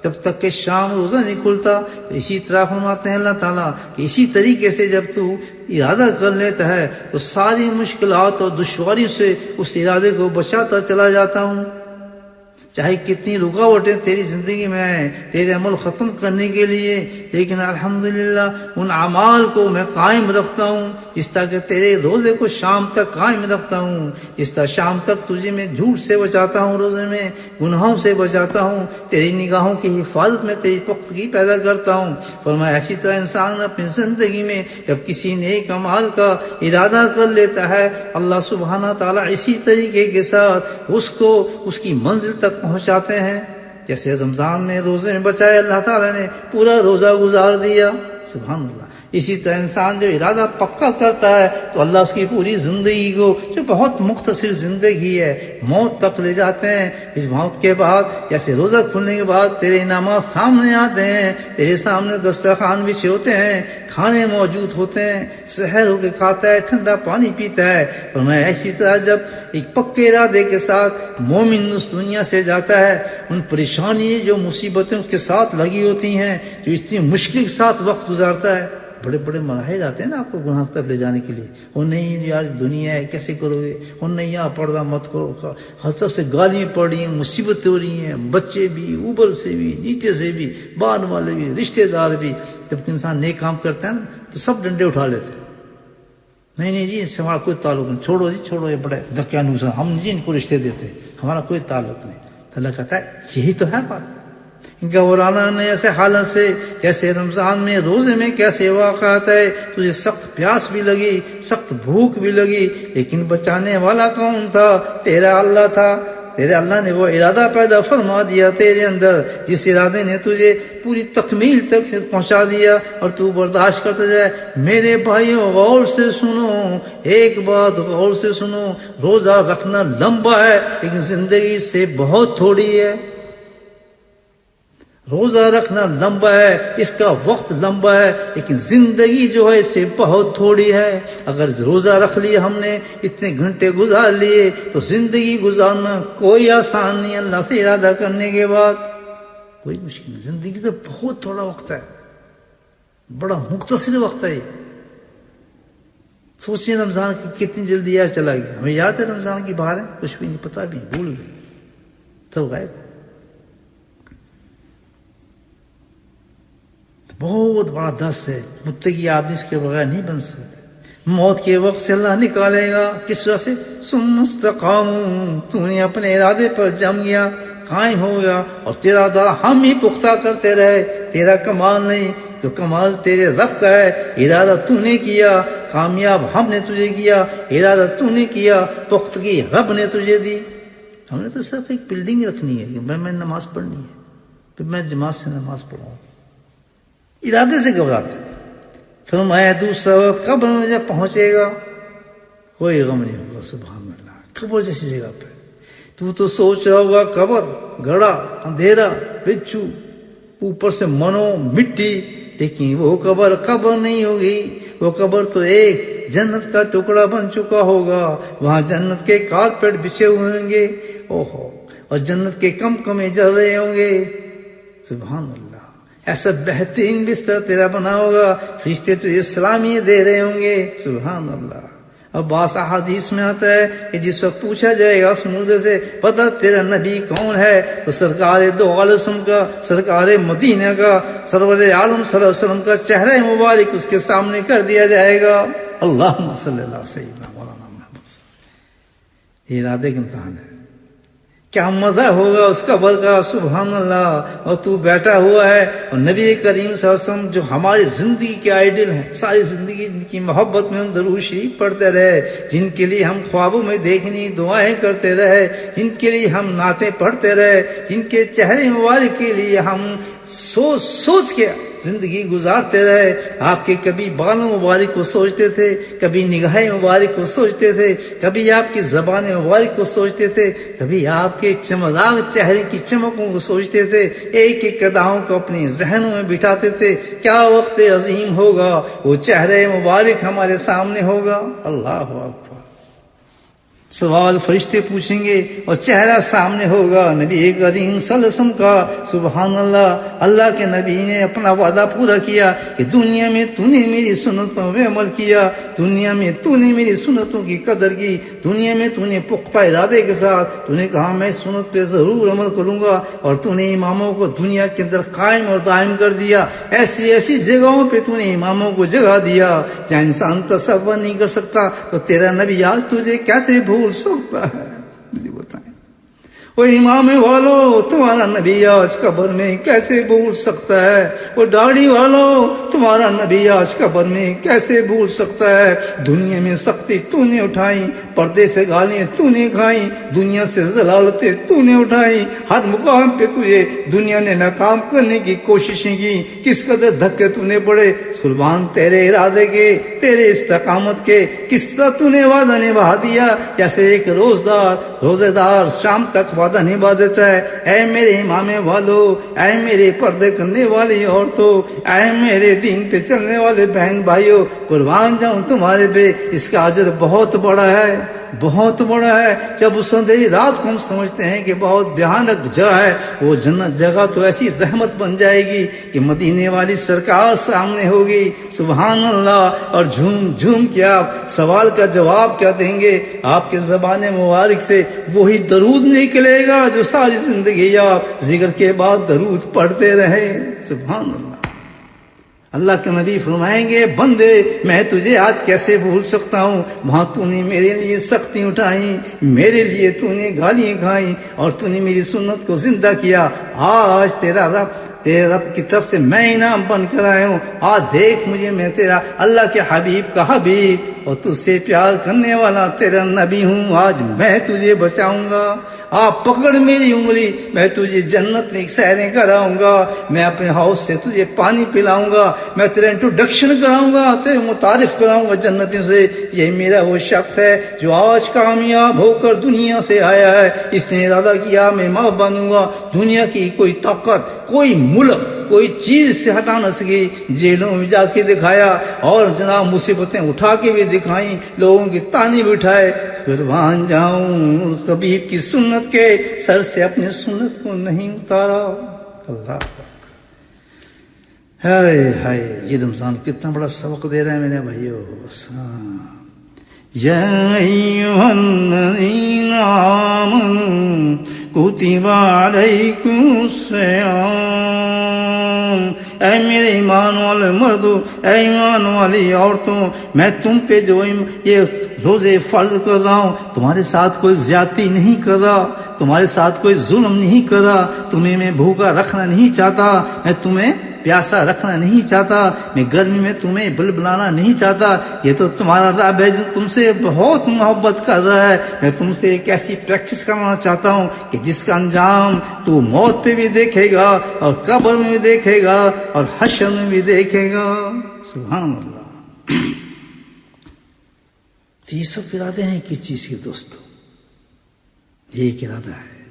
جب تک کہ شام روزہ نہیں کھلتا. تو اسی طرح فرماتے ہیں اللہ تعالیٰ کہ اسی طریقے سے جب تو ارادہ کر لیتا ہے تو ساری مشکلات اور دشواریوں سے اس ارادے کو بچاتا چلا جاتا ہوں. چاہے کتنی رکاوٹیں تیری زندگی میں آئیں تیرے عمل ختم کرنے کے لیے، لیکن الحمدللہ ان اعمال کو میں قائم رکھتا ہوں. جس طرح کہ تیرے روزے کو شام تک قائم رکھتا ہوں، جس طرح شام تک تجھے میں جھوٹ سے بچاتا ہوں، روزے میں گناہوں سے بچاتا ہوں، تیری نگاہوں کی حفاظت میں تیری پختگی پیدا کرتا ہوں. فرمایا اسی طرح انسان اپنی زندگی میں جب کسی نیک عمل کا ارادہ کر لیتا ہے، اللہ سبحانہ تعالیٰ اسی طریقے کے ساتھ اس کو اس کی منزل تک پہنچاتے ہیں. جیسے رمضان میں روزے میں بچائے اللہ تعالیٰ نے پورا روزہ گزار دیا. سبحان اللہ. اسی طرح انسان جو ارادہ پکا کرتا ہے تو اللہ اس کی پوری زندگی کو، جو بہت مختصر زندگی ہے، موت تک لے جاتے ہیں. اس موت کے بعد جیسے روزہ کھلنے کے بعد تیرے انعامات سامنے آتے ہیں، تیرے سامنے دسترخوان بچھے ہوتے ہیں، کھانے موجود ہوتے ہیں، سحر ہو کے کھاتا ہے، ٹھنڈا پانی پیتا ہے. اور میں اسی طرح جب ایک پکے ارادے کے ساتھ مومن اس دنیا سے جاتا ہے، ان پریشانی جو مصیبتیں اس کے ساتھ لگی ہوتی ہیں، جو اتنی مشکل کے ساتھ وقت گزارتا ہے، بڑے بڑے مراحل آتے ہیں نا آپ کو گناہ کی طرف لے جانے کے لیے. وہ نہیں یار دنیا ہے کیسے کرو گے، وہ نہیں یہاں پردہ مت کرو، ہر طرف سے گالیاں پڑ رہی ہیں، مصیبتیں ہو رہی ہیں، بچے بھی، اوپر سے بھی، نیچے سے بھی، بعد والے بھی، رشتے دار بھی. جب انسان نیک کام کرتا ہے نا تو سب ڈنڈے اٹھا لیتے ہیں. نہیں جی اس سے ہمارا کوئی تعلق نہیں، چھوڑو جی چھوڑو، یہ بڑے دکیانوس ہیں، ہم جی ان کو رشتے دیتے، ہمارا کوئی تعلق نہیں. تو اللہ کہتا ہے یہی تو ہے بات. گھبرانا نہیں ایسے حالت سے جیسے رمضان میں روزے میں کیسے واقعات ہے، تجھے سخت پیاس بھی لگی، سخت بھوک بھی لگی، لیکن بچانے والا کون تھا؟ تیرا اللہ تھا. تیرے اللہ نے وہ ارادہ پیدا فرما دیا تیرے اندر، جس ارادے نے تجھے پوری تکمیل تک پہنچا دیا، اور تو برداشت کرتا جائے. میرے بھائیوں غور سے سنو، ایک بات غور سے سنو، روزہ رکھنا لمبا ہے لیکن زندگی سے بہت تھوڑی ہے. روزہ رکھنا لمبا ہے، اس کا وقت لمبا ہے، لیکن زندگی جو ہے اس سے بہت تھوڑی ہے. اگر روزہ رکھ لیا ہم نے، اتنے گھنٹے گزار لیے، تو زندگی گزارنا کوئی آسان نہیں. اللہ سے ارادہ کرنے کے بعد کوئی مشکل نہیں. زندگی تو بہت تھوڑا وقت ہے، بڑا مختصر وقت ہے. سوچیں رمضان کی کتنی جلدی یار چلا گیا. ہمیں یاد ہے رمضان کی بہار ہے، کچھ بھی نہیں پتا، بھی بھول گئے، سب غائب. بہت بڑا درس ہے. متقی آدمی اس کے بغیر نہیں بن سکتے. موت کے وقت سے اللہ نکالے گا، کس وجہ سے؟ ثم استقاموا، تو نے اپنے ارادے پر جم گیا، قائم ہو گیا، اور تیرا ارادہ ہم ہی پختہ کرتے رہے. تیرا کمال نہیں، تو کمال تیرے رب کا ہے. ارادہ تو نے کیا، کامیاب ہم نے تجھے کیا. ارادہ تو نے کیا، پختگی رب نے تجھے دی. ہم نے تو صرف ایک بلڈنگ رکھنی ہے کہ میں نماز پڑھنی ہے، پھر میں جماعت سے نماز پڑھاؤں. ارادے سے گھبراتے. فرمایا دوسرا وقت قبر میں جب پہنچے گا کوئی غم نہیں ہوگا. سبحان اللہ. قبر جیسی جگہ پہ تو سوچ رہا ہوگا قبر، گڑا، اندھیرا، بچھو، اوپر سے منو مٹی، لیکن وہ قبر نہیں ہوگی. وہ قبر تو ایک جنت کا ٹکڑا بن چکا ہوگا. وہاں جنت کے کارپیٹ بچھے ہوئے ہوں گے، اوہو، اور جنت کے کمکمے جل رہے ہوں گے. سبحان اللہ. ایسا بہترین بستر تیرا بنا ہوگا، فرشتے تجھے سلامی دے رہے ہوں گے. سبحان اللہ. اب بعض احادیث میں آتا ہے کہ جس وقت پوچھا جائے گا اس مردے سے پتہ تیرا نبی کون ہے، تو سرکار دو عالم کا، سرکار مدینہ کا، سرور عالم صلی اللہ علیہ وسلم کا چہرہ مبارک اس کے سامنے کر دیا جائے گا. اللہم صلی اللہ سیدنا مولانا محمد. یہ ارادے کا امتحان ہے. کیا مزہ ہوگا اس قبر کا. سبحان اللہ. اور تو بیٹھا ہوا ہے، اور نبی کریم صلی اللہ علیہ وسلم جو ہماری زندگی کے آئیڈل ہیں، ساری زندگی جن کی محبت میں ہم درود شریف پڑھتے رہے، جن کے لیے ہم خوابوں میں دیکھنی دعائیں کرتے رہے، جن کے لیے ہم نعتیں پڑھتے رہے، جن کے چہرے مبارک کے لیے ہم سوچ سوچ کے زندگی گزارتے رہے. آپ کے کبھی بالوں مبارک کو سوچتے تھے، کبھی نگاہ مبارک کو سوچتے تھے، کبھی آپ کی زبان مبارک کو سوچتے تھے، کبھی آپ کے چمکدار چہرے کی چمکوں کو سوچتے تھے. ایک ایک اداؤں کو اپنے ذہنوں میں بٹھاتے تھے. کیا وقت عظیم ہوگا، وہ چہرے مبارک ہمارے سامنے ہوگا. اللہ اکبر. سوال فرشتے پوچھیں گے اور چہرہ سامنے ہوگا نبی کریم صلی اللہ علیہ وسلم کا. سبحان اللہ. اللہ کے نبی نے اپنا وعدہ پورا کیا کہ دنیا میں تو نے میری سنتوں پہ عمل کیا، دنیا میں تو نے میری سنتوں کی قدر کی، دنیا میں تو نے پختہ ارادے کے ساتھ تو نے کہا میں سنت پہ ضرور عمل کروں گا، اور تو نے اماموں کو دنیا کے اندر قائم اور دائم کر دیا. ایسی ایسی جگہوں پہ تو نے اماموں کو جگہ دیا جہاں انسان تصور نہیں کر سکتا. تو تیرا نبی آج تجھے کیسے بھول سکتا ہے؟ مجھے بتائیں. وہ امام والو تمہارا نبی آج قبر میں کیسے بھول سکتا ہے؟ وہ داڑھی والو تمہارا نبی آج قبر میں کیسے بھول سکتا ہے؟ دنیا میں سختی تو نے اٹھائی، پردے سے گالیاں تو نے کھائی، دنیا سے ضلالتیں تو نے اٹھائی، ہر مقام پہ تجھے دنیا نے ناکام کرنے کی کوششیں کی، کس قدر دھکے تو نے پڑے، قربان تیرے ارادے کے، تیرے استقامت کے، کس طرح تو نے وعدہ نبھا دیا جیسے ایک روزے دار شام تک وعدہ نبھا دیتا ہے۔ اے میرے امام والو، اے میرے پردے کرنے والی عورتوں، اے میرے دین پہ چلنے والے بہن بھائیوں، قربان جاؤں تمہارے پہ، اس کا اجر بہت بڑا ہے، بہت بڑا ہے۔ جب اس اندھیری رات کو ہم سمجھتے ہیں کہ بہت بھیانک جگہ ہے، وہ جنت جگہ تو ایسی رحمت بن جائے گی کہ مدینے والی سرکار سامنے ہوگی، سبحان اللہ، اور جھوم جھوم کے آپ سوال کا جواب کیا دیں گے؟ آپ کے زبان مبارک سے وہی درود نکلے گا جو ساری زندگی آپ ذکر کے بعد درود پڑھتے رہے، سبحان اللہ۔ اللہ کے نبی فرمائیں گے، بندے میں تجھے آج کیسے بھول سکتا ہوں؟ وہاں تو نے میرے لیے سختی اٹھائی، میرے لیے تو نے گالیاں کھائی، اور تو نے میری سنت کو زندہ کیا۔ آج تیرے رب کی طرف سے میں انعام بن کر آیا ہوں، آج دیکھ مجھے، میں تیرا اللہ کے حبیب کا حبیب اور تجھ سے پیار کرنے والا تیرا نبی ہوں، آج میں تجھے بچاؤں گا۔ آپ پکڑ میری انگلی، میں تجھے جنت میں سیریں کراؤں گا، میں اپنے ہاؤس سے تجھے پانی پلاؤں گا، میں تیرا انٹروڈکشن کراؤں گا، تیرے متعارف کراؤں گا جنتوں سے۔ یہ میرا وہ شخص ہے جو آج کامیاب ہو کر دنیا سے آیا ہے، اس نے ارادہ کیا میں ماں بنوں گا، دنیا کی کوئی طاقت، کوئی ملک، کوئی چیز سے ہٹا نہ سکی۔ جیلوں میں جا کے دکھایا، اور جناب مصیبتیں اٹھا کے بھی دکھائیں، لوگوں کی تانے بھی اٹھائے۔ قربان جاؤں اس حبیب کی سنت کے، سر سے اپنی سنت کو نہیں اتارا۔ اللہ ہائے ہائے، یہ رمضان کتنا بڑا سبق دے رہے ہیں میرے بھائیو۔ یا ایھا الذین آمنوا کتب علیکم الصیام، اے میرے ایمان والے مردوں، اے ایمان والی عورتوں، میں تم پہ جو یہ روزے فرض کر رہا ہوں، تمہارے ساتھ کوئی زیادتی نہیں کر رہا، تمہارے ساتھ کوئی ظلم نہیں کر رہا، تمہیں میں بھوکا رکھنا نہیں چاہتا، میں تمہیں پیاسا رکھنا نہیں چاہتا، میں گرمی میں تمہیں بلبلانا نہیں چاہتا۔ یہ تو تمہارا رب ہے جو تم سے بہت محبت کر رہا ہے۔ میں تم سے ایک ایسی پریکٹس کرنا چاہتا ہوں کہ جس کا انجام تو موت پہ بھی دیکھے گا، اور قبر میں بھی دیکھے گا، اور حشر میں بھی دیکھے گا، سبحان اللہ۔ یہ سب ارادے ہیں کس چیز کے دوستو؟ ایک ارادہ ہے،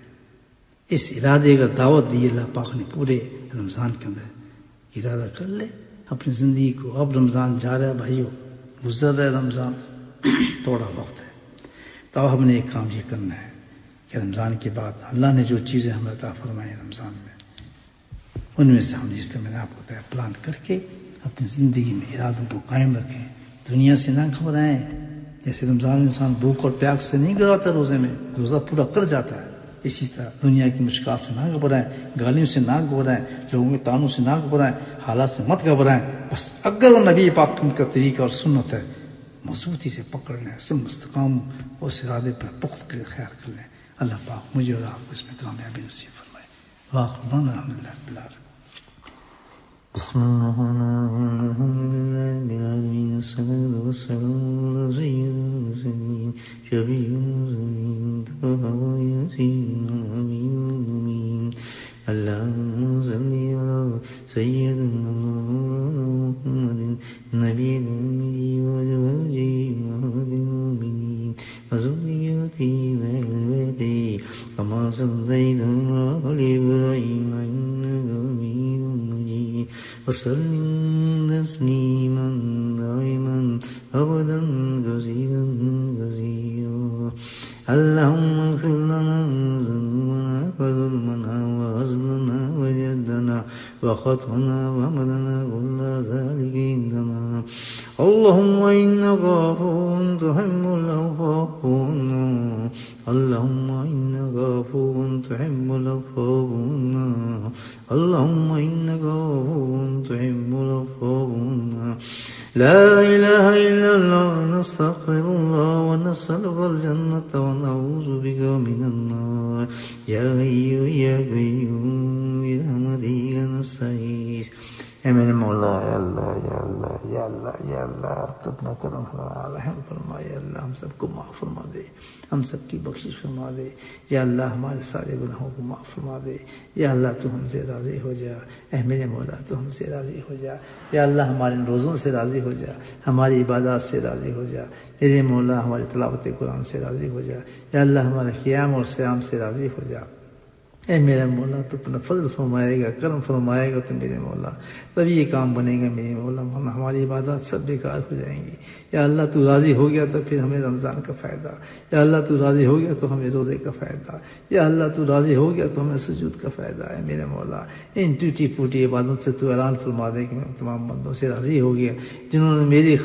اس ارادے کا دعوت دی اللہ پاک نے پورے رمضان کے اندر، ارادہ کر لے اپنی زندگی کو۔ اب رمضان جا رہا ہے بھائیو، گزر رہا ہے رمضان، تھوڑا وقت ہے، تو اب ہم نے ایک کام یہ کرنا ہے کہ رمضان کے بعد اللہ نے جو چیزیں ہمیں عطا فرمائی رمضان میں، ان میں سے ہم جس طرح میں نے آپ کو بتایا پلان کر کے اپنی زندگی میں ارادوں کو قائم رکھیں، دنیا سے نہ گھبرائیں۔ جیسے رمضان میں انسان بھوک اور پیاس سے نہیں گھبراتا، روزے میں روزہ پورا کر جاتا ہے، اسی طرح دنیا کی مشکلات سے نہ گھبرائیں، گالیوں سے نہ گھبرائیں، لوگوں کے تانوں سے نہ گھبرائیں، حالات سے مت گھبرائیں۔ بس اگر وہ نبی پاک کا طریقہ اور سنت ہے، مضبوطی سے پکڑ لیں، سب مستقام اس ارادے پر پخت کے خیال کر لیں۔ اللہ پاک مجھے اور آپ کو اس میں کامیابی نصیب فرمائے۔ واخر دعوانا الحمدللہ رب العالمین۔ بسم اللہ الحمد للہ رب العالمین، والصلاة والسلام علی سید المرسلین شفیع المذنبین طه یاسین امین۔ اللہم صلی علی سیدنا محمد نبی الأمی وازواجہ امہات المؤمنین وذریتہ وآل بیتہ کما صلیت علی ابراہیم انک حمید مجید وسلم تسلیما دائما ابدا كثيرا كثيرا۔ اللهم اغفر لنا ذنوبنا وظلمنا وهزلنا وجدنا وخطأنا وعمدنا كل ذلك عندنا، اللهم إنك عفو تحب العفو عنا، اللهم إنك عفو تحب العفو عنا، اللهم إنك عفو تحب العفو عنا۔ لا إله إلا الله، نستغفر الله ونسألك الجنة ونعوذ بك من النار يا حي يا قيوم برحمتك نستغيث. اے میرے مولا، یا اللہ یا اللہ یا اللہ یا اللہ، تو اپنا کرم فرما، رحم فرما، یا اللہ ہم سب کو معاف فرما دے، ہم سب کی بخشش فرما دے، یا اللہ ہمارے سارے گناہوں کو معاف فرما دے، یا اللہ تو ہم سے راضی ہو جا، اے میرے مولا تو ہم سے راضی ہو جا، یا اللہ ہمارے روزوں سے راضی ہو جا، ہماری عبادات سے راضی ہو جا، میرے مولا ہماری تلاوت قرآن سے راضی ہو جا، یا اللہ ہمارے قیام اور صیام سے راضی ہو جا. اے میرا مولا تو اپنا فضل فرمائے گا، کرم فرمائے گا تو میرے مولا تبھی یہ کام بنے گا میرے مولا، ہماری عبادات سب بیکار ہو جائیں گی. یا اللہ تو راضی ہو گیا تو پھر ہمیں رمضان کا فائدہ، یا اللہ تو راضی ہو گیا تو ہمیں روزے کا فائدہ، یا اللہ تو راضی ہو گیا تو ہمیں سجود کا فائدہ ہے میرے مولا. ان ٹوٹی پھوٹی عبادت سے تو اعلان فرما دے کہ میں تمام بندوں سے راضی ہو گیا جنہوں نے میری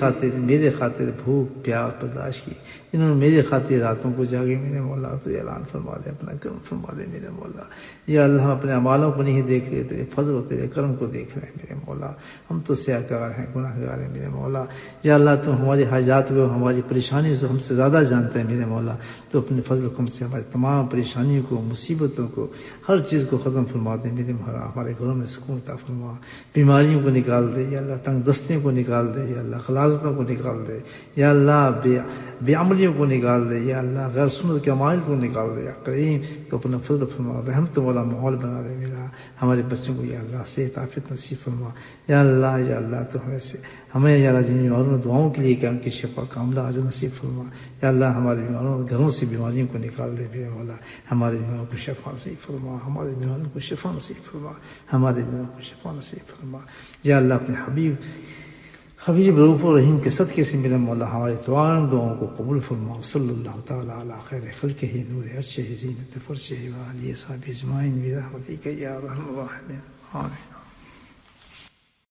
خاطر بھوک پیاس برداشت کی، جنہوں نے میری خاطر راتوں کو جاگے میرے مولا، تو اعلان فرما دے، اپنا کرم فرما دے میرے مولا. یا اللہ ہم اپنے اعمالوں کو نہیں دیکھ رہے، تیرے فضل و تیرے کرم کو دیکھ رہے ہیں میرے مولا. ہم تو سیاکار ہیں، گناہ گار ہیں میرے مولا. یا اللہ تو ہماری حاجات کو، ہماری پریشانی سے ہم سے زیادہ جانتے ہیں میرے مولا. تو اپنے فضل کو ہم سے ہماری تمام پریشانیوں کو، مصیبتوں کو، ہر چیز کو ختم فرما دے میرے مولا. ہمارے گھروں میں سکون عطا فرما، بیماریوں کو نکال دے یا اللہ، تنگ دستیوں کو نکال دے یا اللہ، غلاظتوں کو نکال دے یا اللہ، بے عملیوں کو نکال دے یا اللہ، غیر سنت کے اعمال کو نکال دے یا کریم. تو اپنا فضل فرما، رحمت والا ماحول بنا دے میرا. ہمارے بچوں کو یا اللہ صحت عافیت نصیب فرما یا اللہ تو ہمیں یا اللہ جن بیماروں نے دعاؤں کے لیے کہ ان کی شفا کاملہ عاجل نصیب فرما یا اللہ. ہمارے بیماروں گھروں سے بیماریوں کو نکال دے میرے مولا. ہمارے بیماروں کو شفا نصیب فرما، ہمارے بیماروں کو شفا نصیب فرما، ہمارے بیماروں کو شفا نصیب فرما یا اللہ. اپنے حبیب رؤوف الرحیم کے صدقے سے میرا مولا ہمارے تمام دعاؤں کو قبول فرما. صلی اللہ تعالی علی خیر خلقہ نور عرشہ زینت فرشہ و علی اصحابہ اجمعین برحمتک یا ارحم الراحمین. آمین.